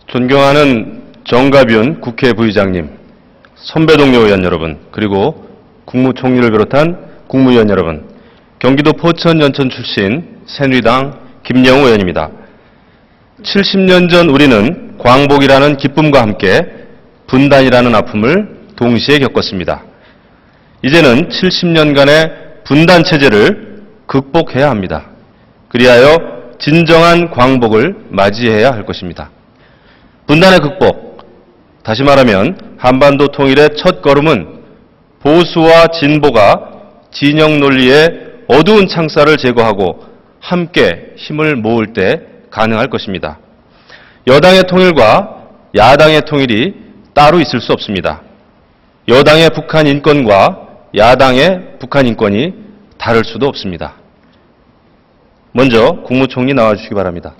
존경하는 정가윤 국회 부의장님, 선배 동료 의원 여러분, 그리고 국무총리를 비롯한 국무위원 여러분, 경기도 포천 연천 출신 새누리당 김영우 의원입니다. 70년 전 우리는 광복이라는 기쁨과 함께 분단이라는 아픔을 동시에 겪었습니다. 이제는 70년간의 분단 체제를 극복해야 합니다. 그리하여 진정한 광복을 맞이해야 할 것입니다. 분단의 극복, 다시 말하면 한반도 통일의 첫 걸음은 보수와 진보가 진영 논리의 어두운 창살을 제거하고 함께 힘을 모을 때 가능할 것입니다. 여당의 통일과 야당의 통일이 따로 있을 수 없습니다. 여당의 북한 인권과 야당의 북한 인권이 다를 수도 없습니다. 먼저 국무총리 나와주시기 바랍니다.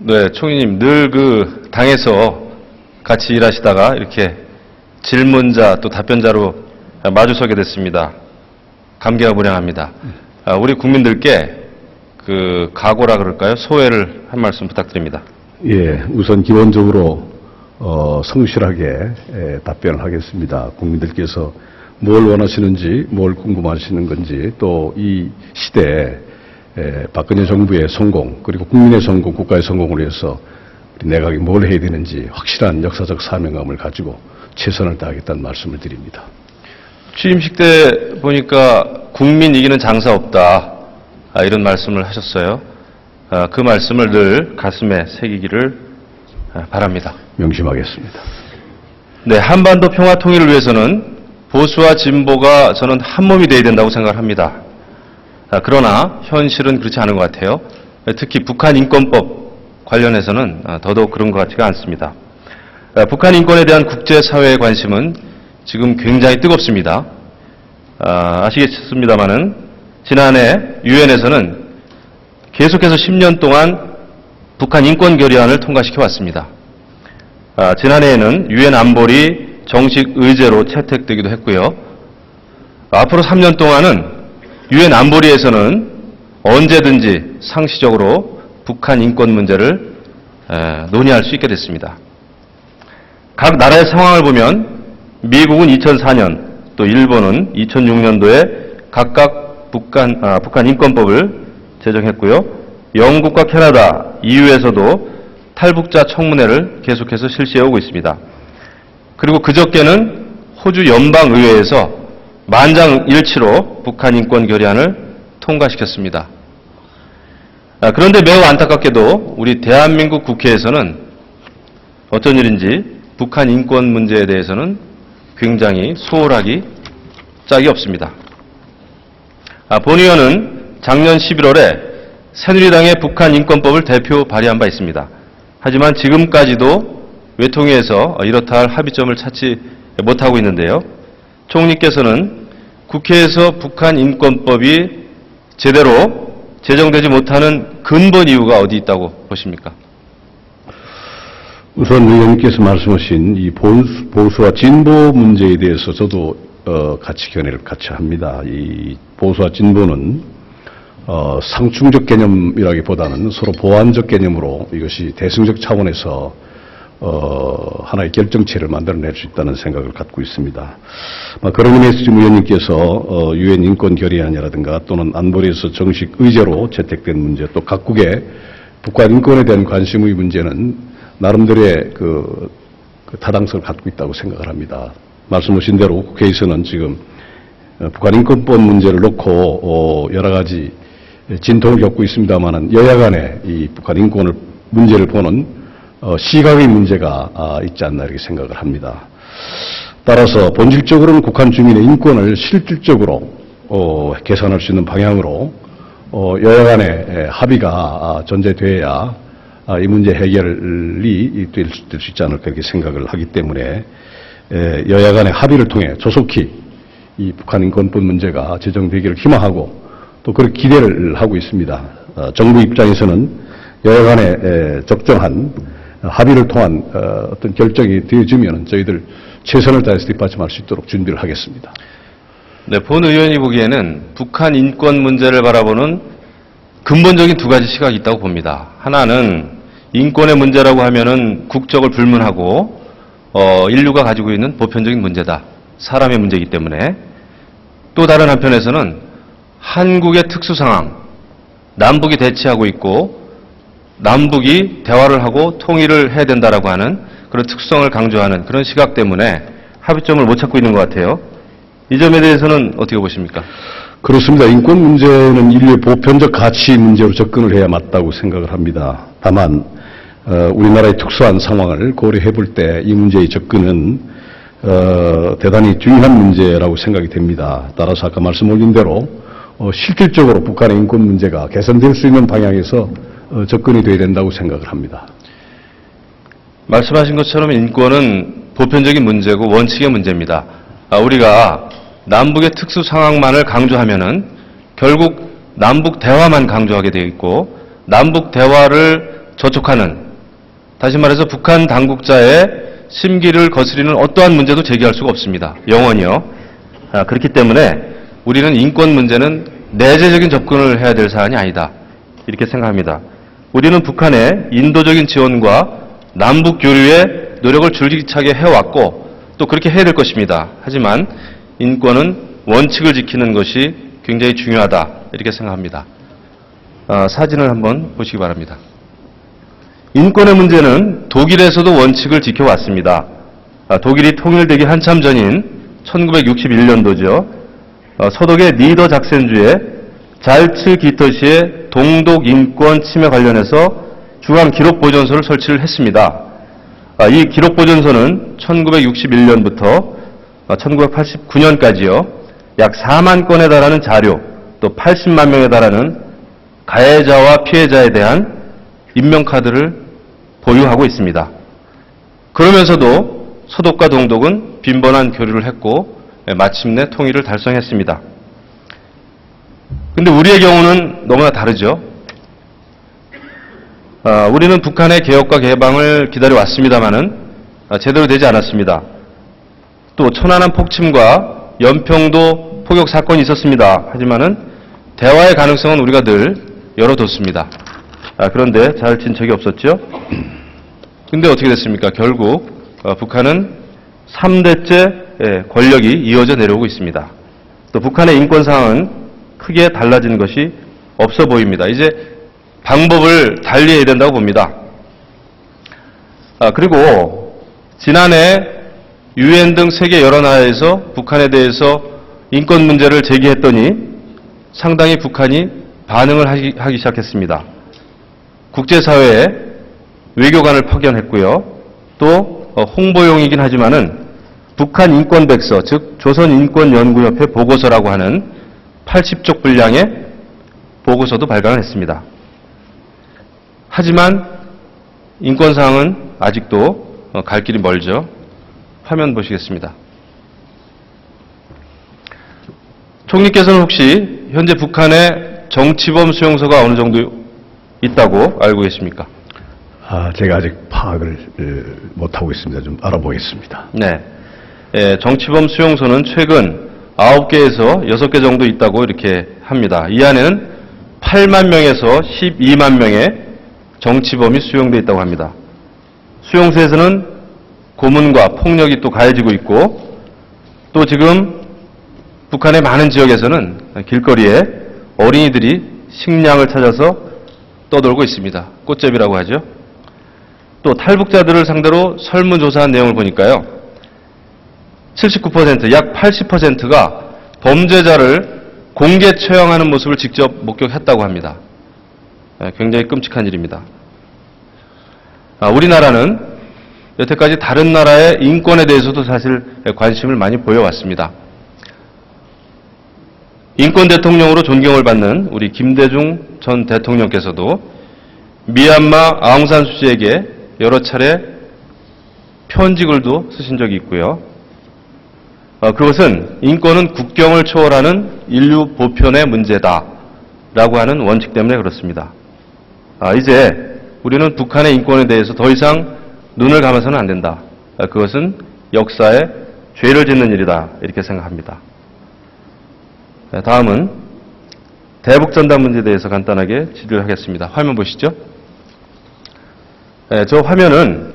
네, 총리님, 늘 당에서 같이 일하시다가 이렇게 질문자 또 답변자로 마주서게 됐습니다. 감개가 무량합니다. 우리 국민들께 각오라 그럴까요? 소회를 한 말씀 부탁드립니다. 예, 우선 기본적으로 성실하게 답변을 하겠습니다. 국민들께서 뭘 원하시는지, 뭘 궁금하시는 건지, 또 이 시대에 박근혜 정부의 성공, 그리고 국민의 성공, 국가의 성공을 위해서 우리 내각이 뭘 해야 되는지 확실한 역사적 사명감을 가지고 최선을 다하겠다는 말씀을 드립니다. 취임식 때 보니까 국민 이기는 장사 없다, 이런 말씀을 하셨어요. 그 말씀을 늘 가슴에 새기기를 바랍니다. 명심하겠습니다. 네, 한반도 평화 통일을 위해서는 보수와 진보가 저는 한 몸이 되어야 된다고 생각합니다. 그러나 현실은 그렇지 않은 것 같아요. 특히 북한 인권법 관련해서는 더더욱 그런 것 같지가 않습니다. 북한 인권에 대한 국제사회의 관심은 지금 굉장히 뜨겁습니다. 아시겠습니다마는 지난해 유엔에서는 계속해서 10년 동안 북한 인권 결의안을 통과시켜 왔습니다. 지난해에는 유엔 안보리 정식 의제로 채택되기도 했고요. 앞으로 3년 동안은 유엔 안보리에서는 언제든지 상시적으로 북한 인권 문제를 논의할 수 있게 됐습니다. 각 나라의 상황을 보면 미국은 2004년, 또 일본은 2006년도에 각각 북한 인권법을 제정했고요. 영국과 캐나다, EU에서도 탈북자 청문회를 계속해서 실시해오고 있습니다. 그리고 그저께는 호주 연방의회에서 만장일치로 북한 인권 결의안을 통과시켰습니다. 그런데 매우 안타깝게도 우리 대한민국 국회에서는 어쩐 일인지 북한 인권 문제에 대해서는 굉장히 소홀하기 짝이 없습니다. 본 의원은 작년 11월에 새누리당의 북한 인권법을 대표 발의한 바 있습니다. 하지만 지금까지도 외통위에서 이렇다 할 합의점을 찾지 못하고 있는데요. 총리께서는 국회에서 북한 인권법이 제대로 제정되지 못하는 근본 이유가 어디 있다고 보십니까? 우선 의원님께서 말씀하신 이 보수와 진보 문제에 대해서 저도 같이 견해를 같이 합니다. 이 보수와 진보는 상충적 개념이라기보다는 서로 보완적 개념으로 이것이 대승적 차원에서 하나의 결정체를 만들어낼 수 있다는 생각을 갖고 있습니다. 그런 의미에서 지금 의원님께서 유엔 인권 결의안이라든가 또는 안보리에서 정식 의제로 채택된 문제, 또 각국의 북한 인권에 대한 관심의 문제는 나름대로의 그 타당성을 갖고 있다고 생각을 합니다. 말씀하신 대로 국회에서는 지금 북한 인권법 문제를 놓고 여러 가지 진통을 겪고 있습니다만은 여야 간에 이 북한 인권을 문제를 보는 시각의 문제가 있지 않나 이렇게 생각을 합니다. 따라서 본질적으로는 북한 주민의 인권을 실질적으로 개선할 수 있는 방향으로 여야 간의 합의가 전제돼야 이 문제 해결이 될 수 있지 않을까 이렇게 생각을 하기 때문에 여야 간의 합의를 통해 조속히 이 북한 인권법 문제가 제정되기를 희망하고 또 그렇게 기대를 하고 있습니다. 정부 입장에서는 여야간에 적정한 합의를 통한 어떤 결정이 되어지면 저희들 최선을 다해서 뒷받침할 수 있도록 준비를 하겠습니다. 네, 본 의원이 보기에는 북한 인권 문제를 바라보는 근본적인 두 가지 시각이 있다고 봅니다. 하나는 인권의 문제라고 하면은 국적을 불문하고 인류가 가지고 있는 보편적인 문제다. 사람의 문제이기 때문에. 또 다른 한편에서는 한국의 특수 상황, 남북이 대치하고 있고 남북이 대화를 하고 통일을 해야 된다라고 하는 그런 특성을 강조하는 그런 시각 때문에 합의점을 못 찾고 있는 것 같아요. 이 점에 대해서는 어떻게 보십니까? 그렇습니다. 인권 문제는 인류의 보편적 가치 문제로 접근을 해야 맞다고 생각을 합니다. 다만 우리나라의 특수한 상황을 고려해 볼 때 이 문제의 접근은 대단히 중요한 문제라고 생각이 됩니다. 따라서 아까 말씀 올린 대로 실질적으로 북한의 인권 문제가 개선될 수 있는 방향에서 접근이 돼야 된다고 생각을 합니다. 말씀하신 것처럼 인권은 보편적인 문제고 원칙의 문제입니다. 우리가 남북의 특수 상황만을 강조하면은 결국 남북 대화만 강조하게 되어 있고 남북 대화를 저촉하는, 다시 말해서 북한 당국자의 심기를 거스리는 어떠한 문제도 제기할 수가 없습니다. 영원히요. 그렇기 때문에 우리는 인권 문제는 내재적인 접근을 해야 될 사안이 아니다. 이렇게 생각합니다. 우리는 북한의 인도적인 지원과 남북 교류에 노력을 줄기차게 해왔고 또 그렇게 해야 될 것입니다. 하지만 인권은 원칙을 지키는 것이 굉장히 중요하다. 이렇게 생각합니다. 사진을 한번 보시기 바랍니다. 인권의 문제는 독일에서도 원칙을 지켜왔습니다. 독일이 통일되기 한참 전인 1961년도죠. 서독의 니더 작센주의 잘츠 기터시의 동독 인권 침해 관련해서 중앙 기록 보존소를 설치를 했습니다. 이 기록 보존소는 1961년부터 1989년까지요. 약 4만 건에 달하는 자료, 또 80만 명에 달하는 가해자와 피해자에 대한 인명카드를 보유하고 있습니다. 그러면서도 서독과 동독은 빈번한 교류를 했고 마침내 통일을 달성했습니다. 그런데 우리의 경우는 너무나 다르죠. 우리는 북한의 개혁과 개방을 기다려왔습니다마는 제대로 되지 않았습니다. 또 천안함 폭침과 연평도 포격 사건이 있었습니다. 하지만은 대화의 가능성은 우리가 늘 열어뒀습니다. 그런데 잘 진척이 없었죠. 근데 어떻게 됐습니까? 결국 북한은 3대째 권력이 이어져 내려오고 있습니다. 또 북한의 인권 상황은 크게 달라진 것이 없어 보입니다. 이제 방법을 달리해야 된다고 봅니다. 그리고 지난해 UN 등 세계 여러 나라에서 북한에 대해서 인권 문제를 제기했더니 상당히 북한이 반응을 하기 시작했습니다. 국제사회에 외교관을 파견했고요. 또 홍보용이긴 하지만은 북한 인권백서, 즉 조선인권연구협회 보고서라고 하는 80쪽 분량의 보고서도 발간을 했습니다. 하지만 인권사항은 아직도 갈 길이 멀죠. 화면 보시겠습니다. 총리께서는 혹시 현재 북한의 정치범 수용소가 어느 정도 있다고 알고 계십니까? 제가 아직 파악을 못하고 있습니다. 좀 알아보겠습니다. 네. 정치범 수용소는 최근 9개에서 6개 정도 있다고 이렇게 합니다. 이 안에는 8만 명에서 12만 명의 정치범이 수용되어 있다고 합니다. 수용소에서는 고문과 폭력이 또 가해지고 있고 또 지금 북한의 많은 지역에서는 길거리에 어린이들이 식량을 찾아서 떠돌고 있습니다. 꽃제비라고 하죠. 또 탈북자들을 상대로 설문조사한 내용을 보니까요. 79%, 약 80%가 범죄자를 공개 처형하는 모습을 직접 목격했다고 합니다. 굉장히 끔찍한 일입니다. 우리나라는 여태까지 다른 나라의 인권에 대해서도 사실 관심을 많이 보여왔습니다. 인권 대통령으로 존경을 받는 우리 김대중 전 대통령께서도 미얀마 아웅산 수치에게 여러 차례 편지글도 쓰신 적이 있고요. 그것은 인권은 국경을 초월하는 인류 보편의 문제다라고 하는 원칙 때문에 그렇습니다. 이제 우리는 북한의 인권에 대해서 더 이상 눈을 감아서는 안 된다. 그것은 역사에 죄를 짓는 일이다. 이렇게 생각합니다. 다음은 대북전단 문제에 대해서 간단하게 질의를 하겠습니다. 화면 보시죠. 저 화면은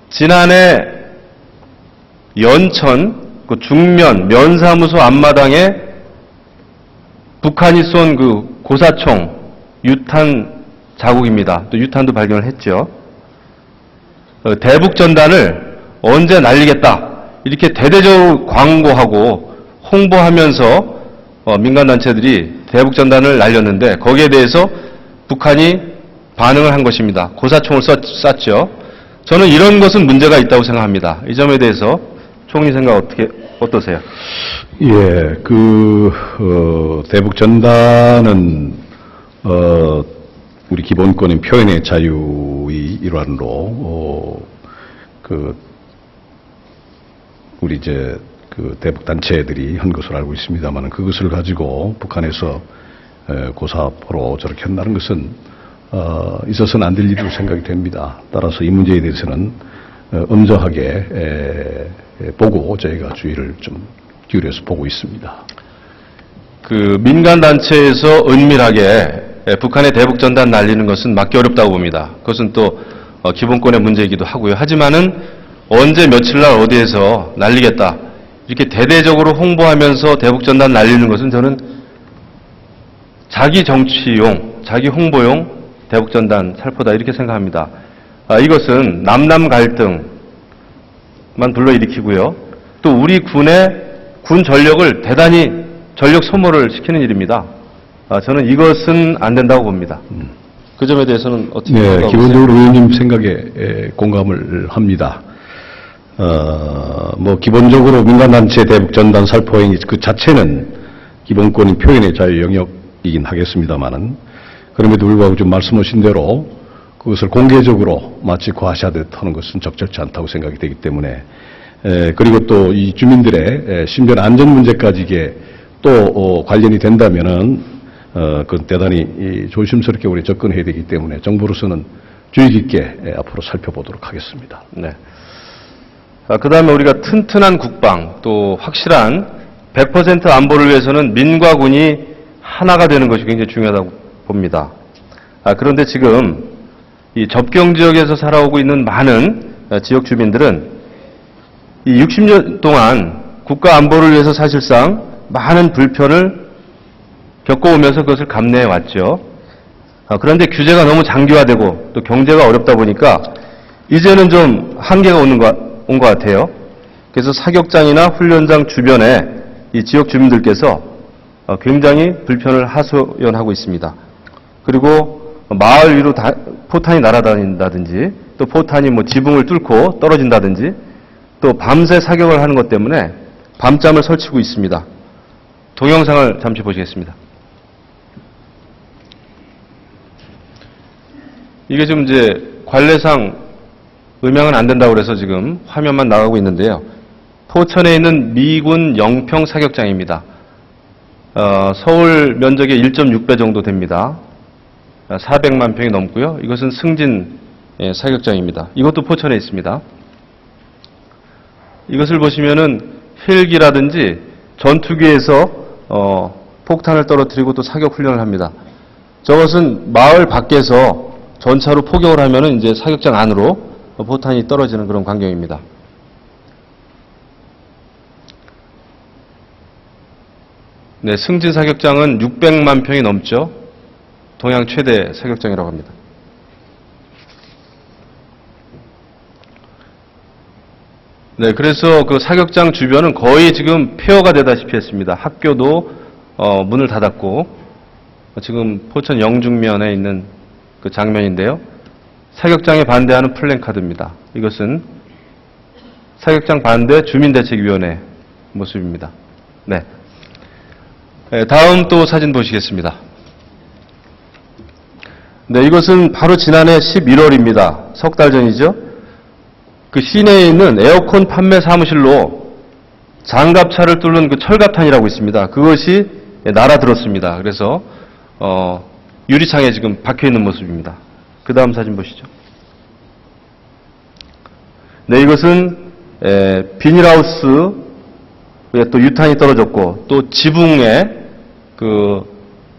지난해 연천 그 중면 면사무소 앞마당에 북한이 쏜 그 고사총 유탄 자국입니다. 또 유탄도 발견을 했죠. 대북전단을 언제 날리겠다 이렇게 대대적으로 광고하고 홍보하면서 민간단체들이 대북전단을 날렸는데 거기에 대해서 북한이 반응을 한 것입니다. 고사총을 쐈죠. 저는 이런 것은 문제가 있다고 생각합니다. 이 점에 대해서 총리 생각 어떠세요? 예, 대북 전단은 우리 기본권인 표현의 자유의 일환으로 우리 이제 대북 단체들이 한 것으로 알고 있습니다만 그것을 가지고 북한에서 고사포로 저렇게 한다는 것은 있어서는 안 될 일이라고 생각이 됩니다. 따라서 이 문제에 대해서는 엄정하게 보고 저희가 주의를 좀 기울여서 보고 있습니다. 그 민간단체에서 은밀하게 북한의 대북전단 날리는 것은 막기 어렵다고 봅니다. 그것은 또 기본권의 문제이기도 하고요. 하지만은 언제 며칠 날 어디에서 날리겠다 이렇게 대대적으로 홍보하면서 대북전단 날리는 것은 저는 자기 정치용, 자기 홍보용 대북전단 살포다 이렇게 생각합니다. 이것은 남남 갈등만 불러일으키고요. 또 우리 군 전력을 대단히 전력 소모를 시키는 일입니다. 저는 이것은 안 된다고 봅니다. 그 점에 대해서는 어떻게 생각하세요? 네, 기본적으로 의원님 생각에 공감을 합니다. 기본적으로 민간단체 대북전단 살포 행위 그 자체는 기본권인 표현의 자유 영역이긴 하겠습니다만은 그럼에도 불구하고 좀 말씀하신 대로 그것을 공개적으로 마치 과시하듯 하는 것은 적절치 않다고 생각이 되기 때문에 그리고 또 이 주민들의 신변 안전 문제까지 이게 또 관련이 된다면은 그건 대단히 조심스럽게 우리 접근해야 되기 때문에 정부로서는 주의 깊게 앞으로 살펴보도록 하겠습니다. 네. 그 다음에 우리가 튼튼한 국방 또 확실한 100% 안보를 위해서는 민과 군이 하나가 되는 것이 굉장히 중요하다고 봅니다. 그런데 지금 이 접경 지역에서 살아오고 있는 많은 지역 주민들은 이 60년 동안 국가 안보를 위해서 사실상 많은 불편을 겪어오면서 그것을 감내해 왔죠. 그런데 규제가 너무 장기화되고 또 경제가 어렵다 보니까 이제는 좀 한계가 온 것 같아요. 그래서 사격장이나 훈련장 주변에 이 지역 주민들께서 굉장히 불편을 하소연하고 있습니다. 그리고 마을 위로 포탄이 날아다닌다든지 또 포탄이 지붕을 뚫고 떨어진다든지 또 밤새 사격을 하는 것 때문에 밤잠을 설치고 있습니다. 동영상을 잠시 보시겠습니다. 이게 지금 이제 관례상 음향은 안 된다고 그래서 지금 화면만 나가고 있는데요. 포천에 있는 미군 영평 사격장입니다. 서울 면적의 1.6배 정도 됩니다. 400만 평이 넘고요. 이것은 승진 사격장입니다. 이것도 포천에 있습니다. 이것을 보시면은 헬기라든지 전투기에서 폭탄을 떨어뜨리고 또 사격 훈련을 합니다. 저것은 마을 밖에서 전차로 포격을 하면은 이제 사격장 안으로 포탄이 떨어지는 그런 광경입니다. 네, 승진 사격장은 600만 평이 넘죠. 동양 최대 사격장이라고 합니다. 네, 그래서 그 사격장 주변은 거의 지금 폐허가 되다시피 했습니다. 학교도 문을 닫았고 지금 포천 영중면에 있는 그 장면인데요. 사격장에 반대하는 플랜카드입니다. 이것은 사격장 반대 주민대책위원회 모습입니다. 네. 다음 또 사진 보시겠습니다. 네, 이것은 바로 지난해 11월입니다. 석 달 전이죠. 그 시내에 있는 에어컨 판매 사무실로 장갑차를 뚫는 그 철갑탄이라고 있습니다. 그것이 날아들었습니다. 그래서 유리창에 지금 박혀 있는 모습입니다. 그 다음 사진 보시죠. 네, 이것은 비닐하우스에 또 유탄이 떨어졌고 또 지붕에 그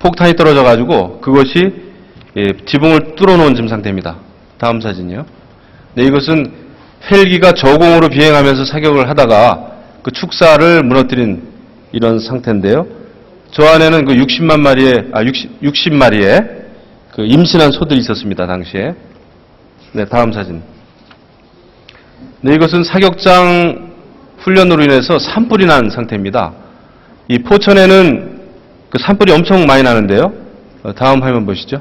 폭탄이 떨어져 가지고 그것이 지붕을 뚫어놓은 지금 상태입니다. 다음 사진이요. 네, 이것은 헬기가 저공으로 비행하면서 사격을 하다가 그 축사를 무너뜨린 이런 상태인데요. 저 안에는 그 60마리의 그 임신한 소들이 있었습니다, 당시에. 네, 다음 사진. 네, 이것은 사격장 훈련으로 인해서 산불이 난 상태입니다. 이 포천에는 그 산불이 엄청 많이 나는데요. 다음 화면 보시죠.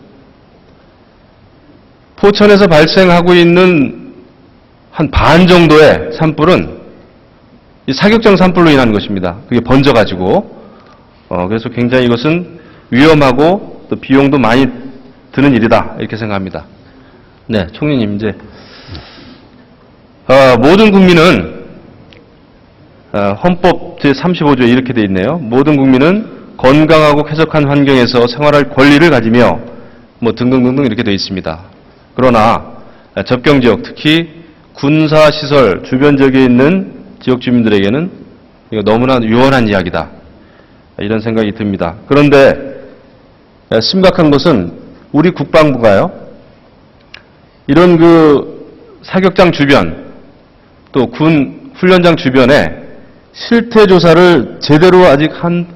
포천에서 발생하고 있는 한 반 정도의 산불은 이 사격장 산불로 인한 것입니다. 그게 번져가지고. 그래서 굉장히 이것은 위험하고 또 비용도 많이 드는 일이다. 이렇게 생각합니다. 네, 총리님, 이제, 모든 국민은, 헌법 제35조에 이렇게 되어 있네요. 모든 국민은 건강하고 쾌적한 환경에서 생활할 권리를 가지며, 뭐 등등등등 이렇게 되어 있습니다. 그러나, 접경지역, 특히 군사시설 주변 지역에 있는 지역 주민들에게는 이거 너무나 유언한 이야기다. 이런 생각이 듭니다. 그런데 심각한 것은 우리 국방부가요, 이런 그 사격장 주변 또 군 훈련장 주변에 실태 조사를 제대로 아직 한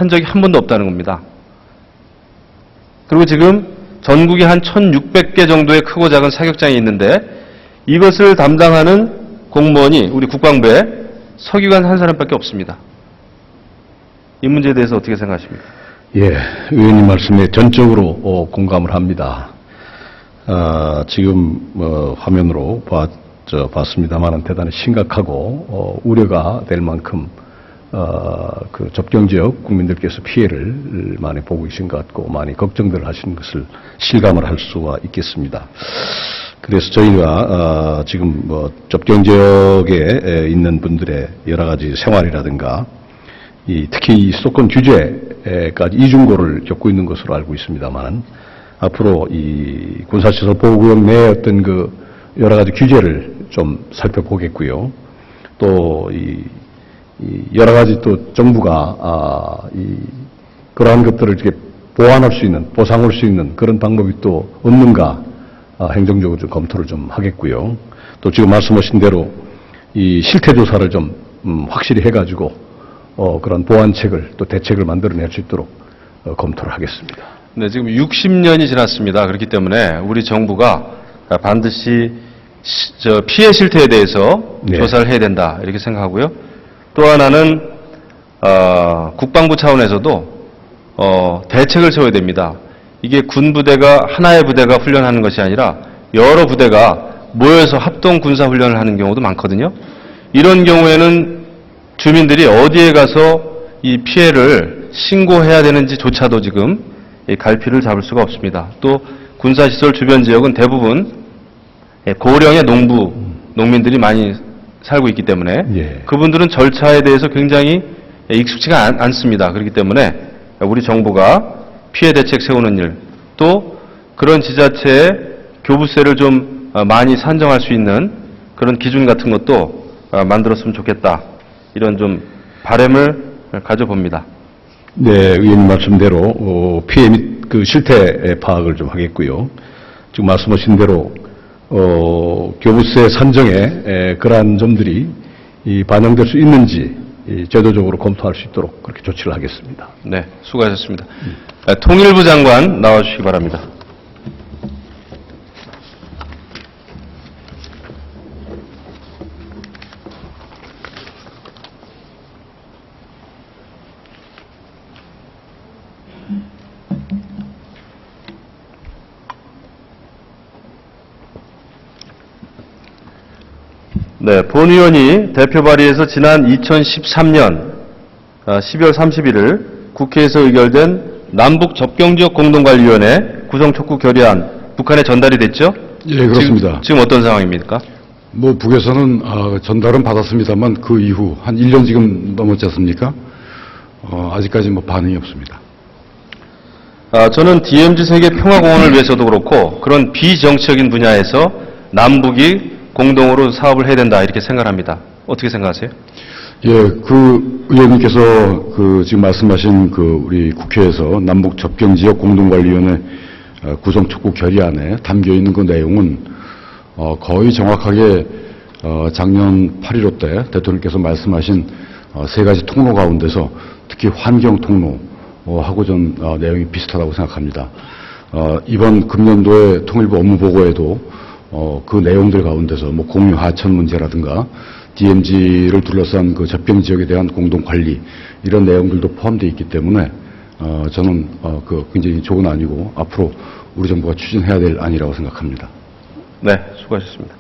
적이 한 번도 없다는 겁니다. 그리고 지금 전국에 한 1,600개 정도의 크고 작은 사격장이 있는데 이것을 담당하는 공무원이 우리 국방부에 서기관 한 사람밖에 없습니다. 이 문제에 대해서 어떻게 생각하십니까? 예, 의원님 말씀에 전적으로 공감을 합니다. 지금 화면으로 봤습니다만 대단히 심각하고 우려가 될 만큼 그 접경지역 국민들께서 피해를 많이 보고 계신 것 같고 많이 걱정들 하시는 것을 실감을 할 수가 있겠습니다. 그래서 저희가 지금 접경지역에 있는 분들의 여러 가지 생활이라든가 특히 이 수도권 규제까지 이중고를 겪고 있는 것으로 알고 있습니다만 앞으로 이 군사시설 보호구역 내의 어떤 그 여러 가지 규제를 좀 살펴보겠고요. 또 이 여러 가지 또 정부가 그러한 것들을 이렇게 보완할 수 있는, 보상할 수 있는 그런 방법이 또 없는가 행정적으로 좀 검토를 좀 하겠고요. 또 지금 말씀하신 대로 이 실태 조사를 좀 확실히 해가지고 그런 보완책을 또 대책을 만들어낼 수 있도록 검토를 하겠습니다. 네, 지금 60년이 지났습니다. 그렇기 때문에 우리 정부가 반드시 피해 실태에 대해서 네. 조사를 해야 된다 이렇게 생각하고요. 또 하나는 국방부 차원에서도 대책을 세워야 됩니다. 이게 군부대가 하나의 부대가 훈련하는 것이 아니라 여러 부대가 모여서 합동 군사 훈련을 하는 경우도 많거든요. 이런 경우에는 주민들이 어디에 가서 이 피해를 신고해야 되는지조차도 지금 갈피를 잡을 수가 없습니다. 또 군사시설 주변 지역은 대부분 고령의 농민들이 많이 살고 있기 때문에 예. 그분들은 절차에 대해서 굉장히 익숙치가 않습니다. 그렇기 때문에 우리 정부가 피해 대책 세우는 일, 또 그런 지자체의 교부세를 좀 많이 산정할 수 있는 그런 기준 같은 것도 만들었으면 좋겠다. 이런 좀 바람을 가져봅니다. 네, 의원님 말씀대로 피해 및 그 실태 파악을 좀 하겠고요. 지금 말씀하신 대로 교부세 산정에 그러한 점들이 반영될 수 있는지 제도적으로 검토할 수 있도록 그렇게 조치를 하겠습니다. 네, 수고하셨습니다. 통일부 장관 나와주시기 바랍니다. 네, 본 의원이 대표 발의해서 지난 2013년 12월 31일 국회에서 의결된 남북접경지역 공동관리위원회 구성 촉구 결의안 북한에 전달이 됐죠? 예, 그렇습니다. 지금 어떤 상황입니까? 뭐 북에서는 전달은 받았습니다만 그 이후 한 1년 지금 넘었지 않습니까? 아직까지 뭐 반응이 없습니다. 저는 DMZ 세계 평화공원을 위해서도 그렇고 그런 비정치적인 분야에서 남북이 공동으로 사업을 해야 된다 이렇게 생각합니다. 어떻게 생각하세요? 예, 그 의원님께서 그 지금 말씀하신 그 우리 국회에서 남북 접경지역 공동관리위원회 구성 촉구 결의안에 담겨 있는 그 내용은 거의 정확하게 작년 8.15 때 대통령께서 말씀하신 세 가지 통로 가운데서 특히 환경 통로하고 전 내용이 비슷하다고 생각합니다. 이번 금년도의 통일부 업무보고에도 그 내용들 가운데서 뭐 공유 하천 문제라든가 DMZ를 둘러싼 그 접경 지역에 대한 공동 관리 이런 내용들도 포함되어 있기 때문에 저는 그 굉장히 좋은 안이고 앞으로 우리 정부가 추진해야 될 안이라고 생각합니다. 네, 수고하셨습니다.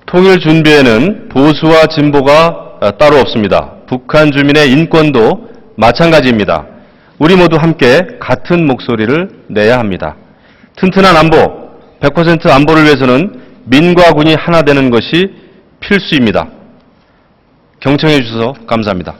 통일 준비에는 보수와 진보가 따로 없습니다. 북한 주민의 인권도 마찬가지입니다. 우리 모두 함께 같은 목소리를 내야 합니다. 튼튼한 안보, 100% 안보를 위해서는 민과 군이 하나 되는 것이 필수입니다. 경청해 주셔서 감사합니다.